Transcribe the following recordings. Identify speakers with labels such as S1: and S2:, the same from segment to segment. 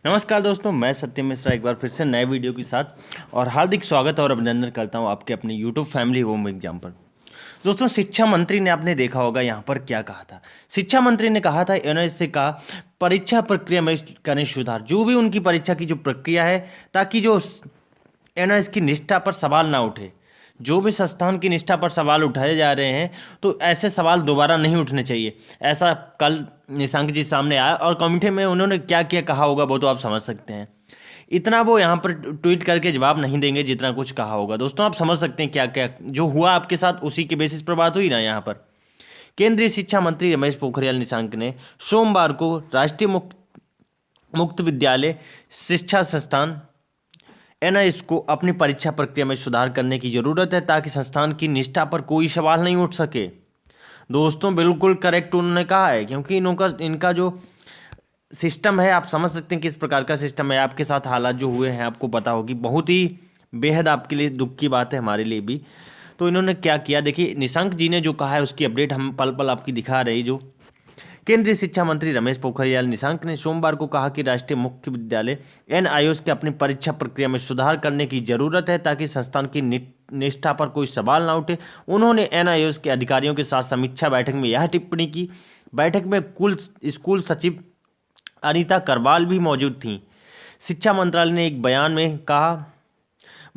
S1: नमस्कार दोस्तों, मैं सत्यम मिश्रा एक बार फिर से नए वीडियो के साथ और हार्दिक स्वागत और अभिनंदन करता हूं आपके अपने यूट्यूब फैमिली होम एग्जाम पर। दोस्तों, शिक्षा मंत्री ने आपने देखा होगा यहाँ पर क्या कहा था। शिक्षा मंत्री ने कहा था एनआईएसए का परीक्षा प्रक्रिया में करें सुधार, जो भी उनकी परीक्षा की जो प्रक्रिया है, ताकि जो एनआईएस की निष्ठा पर सवाल ना उठे। जो भी संस्थान की निष्ठा पर सवाल उठाए जा रहे हैं तो ऐसे सवाल दोबारा नहीं उठने चाहिए। ऐसा कल निशंक जी सामने आया और कमेटी में उन्होंने क्या क्या कहा होगा वो तो आप समझ सकते हैं। इतना वो यहाँ पर ट्वीट करके जवाब नहीं देंगे जितना कुछ कहा होगा। दोस्तों, आप समझ सकते हैं क्या क्या जो हुआ आपके साथ, उसी के बेसिस पर बात हुई ना। यहाँ पर केंद्रीय शिक्षा मंत्री रमेश पोखरियाल निशंक ने सोमवार को राष्ट्रीय मुक्त विद्यालय शिक्षा संस्थान एनआईएस को अपनी परीक्षा प्रक्रिया में सुधार करने की जरूरत है ताकि संस्थान की निष्ठा पर कोई सवाल नहीं उठ सके। दोस्तों, बिल्कुल करेक्ट उन्होंने कहा है, क्योंकि इनका जो सिस्टम है, आप समझ सकते हैं किस प्रकार का सिस्टम है। आपके साथ हालात जो हुए हैं आपको पता होगी, बहुत ही बेहद आपके लिए दुख की बात है, हमारे लिए भी। तो इन्होंने क्या किया, देखिए निशंक जी ने जो कहा है उसकी अपडेट हम पल पल आपकी दिखा रही। जो केंद्रीय शिक्षा मंत्री रमेश पोखरियाल निशंक ने सोमवार को कहा कि राष्ट्रीय मुख्य विद्यालय एनआईओएस के अपनी परीक्षा प्रक्रिया में सुधार करने की जरूरत है ताकि संस्थान की निष्ठा पर कोई सवाल ना उठे। उन्होंने एनआईओएस के अधिकारियों के साथ समीक्षा बैठक में यह टिप्पणी की। बैठक में कुल स्कूल सचिव अनीता करवाल भी मौजूद थीं। शिक्षा मंत्रालय ने एक बयान में कहा,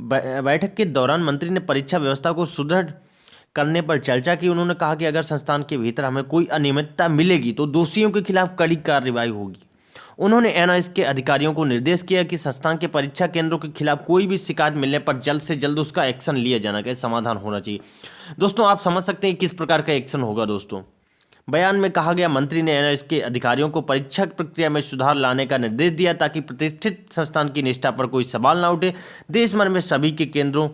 S1: बैठक के दौरान मंत्री ने परीक्षा व्यवस्था को सुदृढ़ करने पर चर्चा की। उन्होंने कहा कि अगर संस्थान के भीतर हमें कोई अनियमितता मिलेगी तो दोषियों के खिलाफ कड़ी कार्रवाई होगी। उन्होंने एनआईएस के अधिकारियों को निर्देश किया कि संस्थान के परीक्षा केंद्रों के खिलाफ कोई भी शिकायत मिलने पर जल्द से जल्द उसका एक्शन लिया जाना चाहिए, समाधान होना चाहिए। दोस्तों, आप समझ सकते हैं किस प्रकार का एक्शन होगा। दोस्तों, बयान में कहा गया, मंत्री ने एनआईएस के अधिकारियों को परीक्षा प्रक्रिया में सुधार लाने का निर्देश दिया ताकि प्रतिष्ठित संस्थान की निष्ठा पर कोई सवाल ना उठे। देश भर में सभी के केंद्रों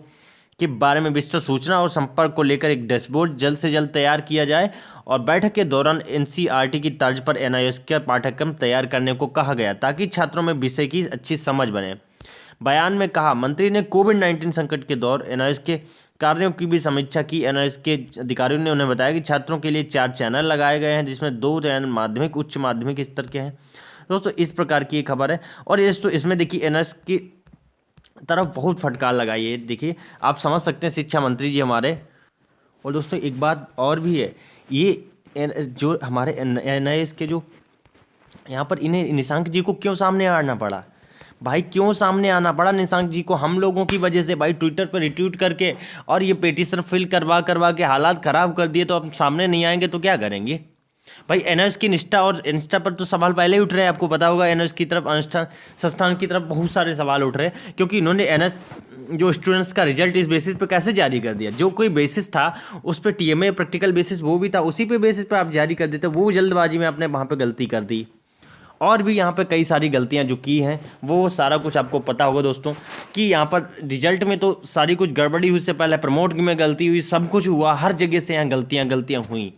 S1: के बारे में विस्तृत सूचना और संपर्क को लेकर एक डैशबोर्ड जल्द से जल्द तैयार किया जाए और बैठक के दौरान एनसीईआरटी की तर्ज पर एनआईएस का पाठ्यक्रम तैयार करने को कहा गया ताकि छात्रों में विषय की अच्छी समझ बने। बयान में कहा, मंत्री ने कोविड-19 संकट के दौर एनआईएस के कार्यों की भी समीक्षा की। एनआईएस के अधिकारियों ने उन्हें बताया कि छात्रों के लिए 4 चैनल लगाए गए हैं, जिसमें 2 चैनल माध्यमिक उच्च माध्यमिक स्तर के हैं। दोस्तों, इस प्रकार की एक खबर है और इसमें देखिए एनआईएस की तरफ बहुत फटकार लगाई है। देखिए, आप समझ सकते हैं शिक्षा मंत्री जी हमारे। और दोस्तों, एक बात और भी है, ये जो हमारे एनआईएस के जो यहाँ पर इन्हें निशंक जी को क्यों सामने आना पड़ा भाई, क्यों सामने आना पड़ा निशंक जी को? हम लोगों की वजह से भाई, ट्विटर पर रिट्वीट करके और ये पेटिशन फिल करवा करवा के हालात ख़राब कर दिए। तो अब सामने नहीं आएंगे तो क्या करेंगे भाई? एनआईएस की निष्ठा और निष्ठा पर तो सवाल पहले ही उठ रहे हैं, आपको पता होगा। एनआईएस की तरफ, अनुष्ठान संस्थान की तरफ बहुत सारे सवाल उठ रहे हैं, क्योंकि इन्होंने एनआईएस जो स्टूडेंट्स का रिजल्ट इस बेसिस पे कैसे जारी कर दिया। जो कोई बेसिस था उस पर टीएमए प्रैक्टिकल बेसिस वो भी था, उसी पे बेसिस पे आप जारी कर देते। वो जल्दबाजी में आपने वहाँ पे गलती कर दी और भी यहाँ पे कई सारी गलतियाँ जो की हैं वो सारा कुछ आपको पता होगा दोस्तों, कि यहाँ पर रिजल्ट में तो सारी कुछ गड़बड़ी हुई, से पहले प्रमोट में गलती हुई, सब कुछ हुआ, हर जगह से यहाँ गलतियाँ हुई।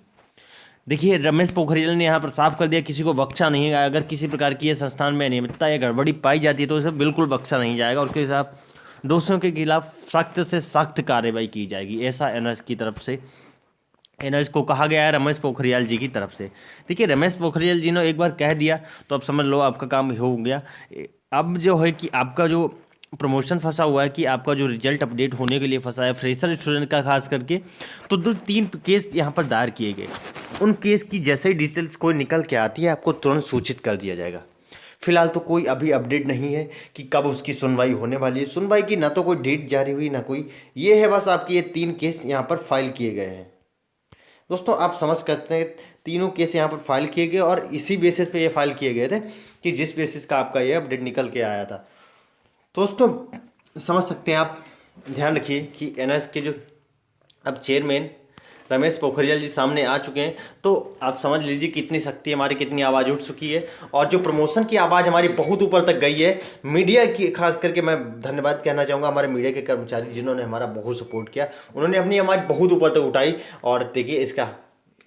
S1: देखिए, रमेश पोखरियाल ने यहाँ पर साफ कर दिया, किसी को बख्शा नहीं है। अगर किसी प्रकार की ये संस्थान में अनियमितता या गड़बड़ी पाई जाती है तो उसे बिल्कुल बख्शा नहीं जाएगा, उसके खिलाफ, दोषियों के खिलाफ सख्त से सख्त कार्रवाई की जाएगी। ऐसा एनआईएस की तरफ से, एनआईएस को कहा गया है रमेश पोखरियाल जी की तरफ से। देखिए, रमेश पोखरियाल जी ने एक बार कह दिया तो अब समझ लो आपका काम हो गया। अब जो है कि आपका जो प्रमोशन फंसा हुआ है, कि आपका जो रिजल्ट अपडेट होने के लिए फंसा है फ्रेशर स्टूडेंट का खास करके, तो 2-3 केस यहाँ पर दायर किए गए। उन केस की जैसे ही डिटेल्स कोई निकल के आती है आपको तुरंत सूचित कर दिया जाएगा। फिलहाल तो कोई अभी अपडेट नहीं है कि कब उसकी सुनवाई होने वाली है। सुनवाई की ना तो कोई डेट जारी हुई ना कोई, ये है बस आपके ये 3 केस यहाँ पर फाइल किए गए हैं। दोस्तों, आप समझ सकते हैं तीनों केस यहाँ पर फाइल किए गए और इसी बेसिस पे ये फाइल किए गए थे कि जिस बेसिस का आपका ये अपडेट निकल के आया था। दोस्तों, समझ सकते हैं आप, ध्यान रखिए कि एनआईएस के जो अब चेयरमैन रमेश पोखरियाल जी सामने आ चुके हैं, तो आप समझ लीजिए कितनी शक्ति हमारी, कितनी आवाज़ उठ चुकी है और जो प्रमोशन की आवाज़ हमारी बहुत ऊपर तक गई है। मीडिया की खास करके मैं धन्यवाद कहना चाहूँगा, हमारे मीडिया के कर्मचारी जिन्होंने हमारा बहुत सपोर्ट किया, उन्होंने अपनी आवाज़ बहुत ऊपर तक उठाई। और देखिए, इसका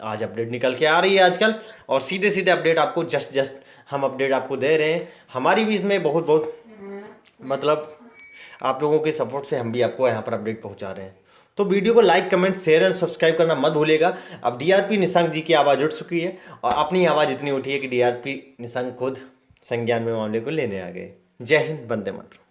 S1: आज अपडेट निकल के आ रही है आजकल, और सीधे सीधे अपडेट आपको जस्ट हम अपडेट आपको दे रहे हैं। हमारी भी इसमें बहुत बहुत मतलब आप लोगों के सपोर्ट से हम भी आपको यहाँ पर अपडेट पहुँचा रहे हैं। तो वीडियो को like, comment, share and subscribe करना मत भूलिएगा। अब डीआरपी निशंक जी की आवाज़ उठ चुकी है और अपनी आवाज़ इतनी उठी है कि डीआरपी निशंक खुद संज्ञान में मामले को लेने आ गए। जय हिंद, वंदे मातरम।